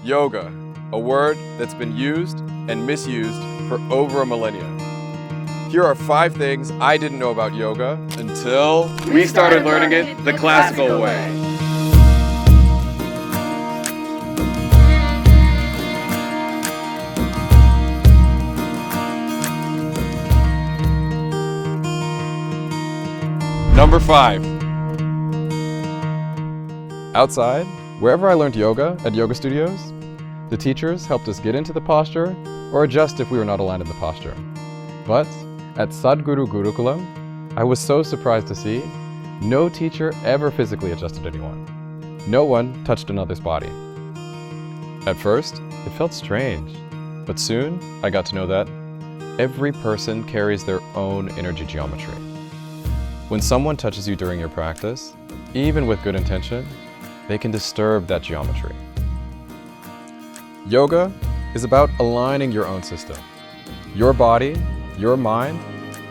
Yoga, a word that's been used and misused for over a millennia. Here are 5 things I didn't know about yoga until we started learning it the classical way. Number 5. Outside, wherever I learned yoga at yoga studios, the teachers helped us get into the posture or adjust if we were not aligned in the posture. But at Sadhguru Gurukulam, I was so surprised to see no teacher ever physically adjusted anyone. No one touched another's body. At first, it felt strange, but soon I got to know that every person carries their own energy geometry. When someone touches you during your practice, even with good intention, they can disturb that geometry. Yoga is about aligning your own system, your body, your mind,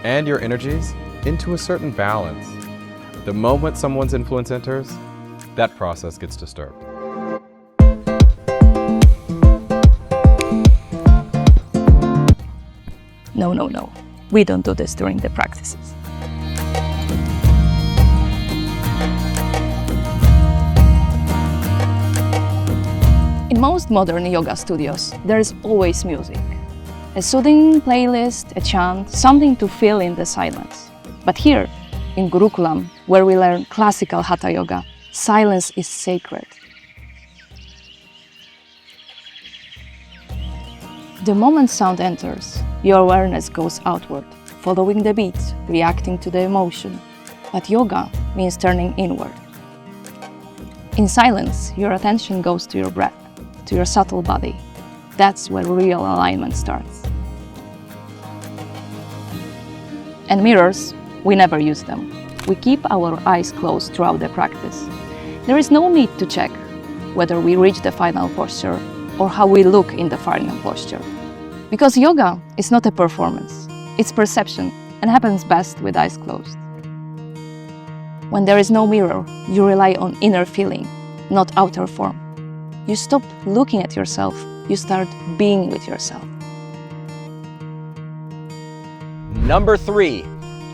and your energies into a certain balance. The moment someone's influence enters, that process gets disturbed. No. We don't do this during the practices. In most modern yoga studios, there is always music. A soothing playlist, a chant, something to fill in the silence. But here, in Gurukulam, where we learn classical Hatha Yoga, silence is sacred. The moment sound enters, your awareness goes outward, following the beat, reacting to the emotion. But yoga means turning inward. In silence, your attention goes to your breath, to your subtle body. That's where real alignment starts. And mirrors, we never use them. We keep our eyes closed throughout the practice. There is no need to check whether we reach the final posture or how we look in the final posture. Because yoga is not a performance, it's perception and happens best with eyes closed. When there is no mirror, you rely on inner feeling, not outer form. You stop looking at yourself, you start being with yourself. Number 3,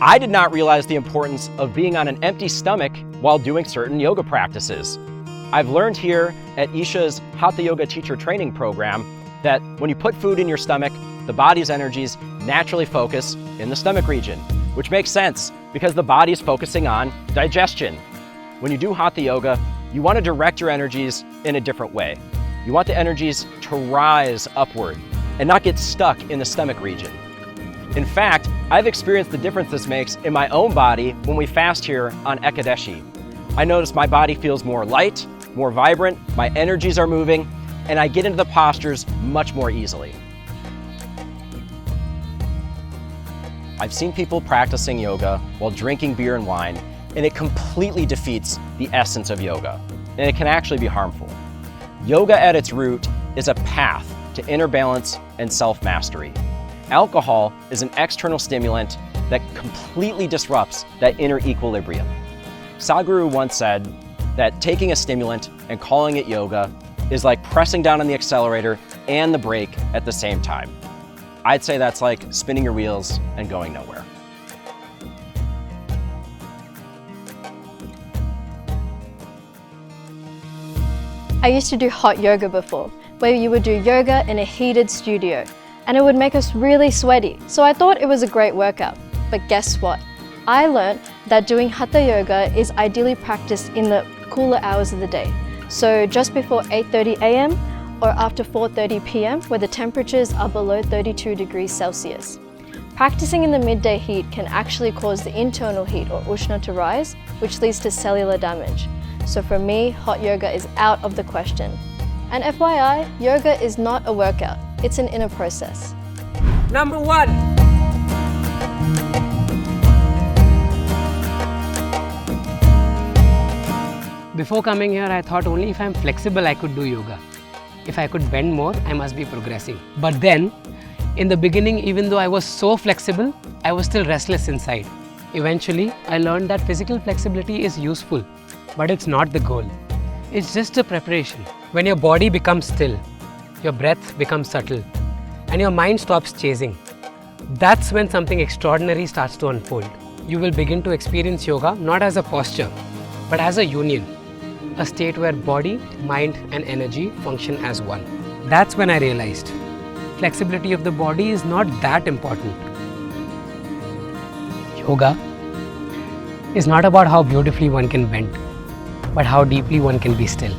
I did not realize the importance of being on an empty stomach while doing certain yoga practices. I've learned here at Isha's Hatha Yoga Teacher Training program that when you put food in your stomach, the body's energies naturally focus in the stomach region, which makes sense because the body is focusing on digestion. When you do Hatha Yoga, you want to direct your energies in a different way. You want the energies to rise upward and not get stuck in the stomach region. In fact, I've experienced the difference this makes in my own body when we fast here on Ekadashi. I notice my body feels more light, more vibrant, my energies are moving, and I get into the postures much more easily. I've seen people practicing yoga while drinking beer and wine, and it completely defeats the essence of yoga, and it can actually be harmful. Yoga at its root is a path to inner balance and self-mastery. Alcohol is an external stimulant that completely disrupts that inner equilibrium. Sadhguru once said that taking a stimulant and calling it yoga is like pressing down on the accelerator and the brake at the same time. I'd say that's like spinning your wheels and going nowhere. I used to do hot yoga before, where you would do yoga in a heated studio, and it would make us really sweaty. So I thought it was a great workout. But guess what? I learned that doing Hatha Yoga is ideally practiced in the cooler hours of the day. So just before 8:30 a.m. or after 4:30 p.m. where the temperatures are below 32 degrees Celsius. Practicing in the midday heat can actually cause the internal heat or Ushna to rise, which leads to cellular damage. So for me, hot yoga is out of the question. And FYI, yoga is not a workout, it's an inner process. Number 1. Before coming here, I thought only if I'm flexible, I could do yoga. If I could bend more, I must be progressing. But then, in the beginning, even though I was so flexible, I was still restless inside. Eventually, I learned that physical flexibility is useful, but it's not the goal. It's just a preparation. When your body becomes still, your breath becomes subtle, and your mind stops chasing, that's when something extraordinary starts to unfold. You will begin to experience yoga not as a posture, but as a union, a state where body, mind, and energy function as one. That's when I realized flexibility of the body is not that important. Yoga is not about how beautifully one can bend, but how deeply one can be still.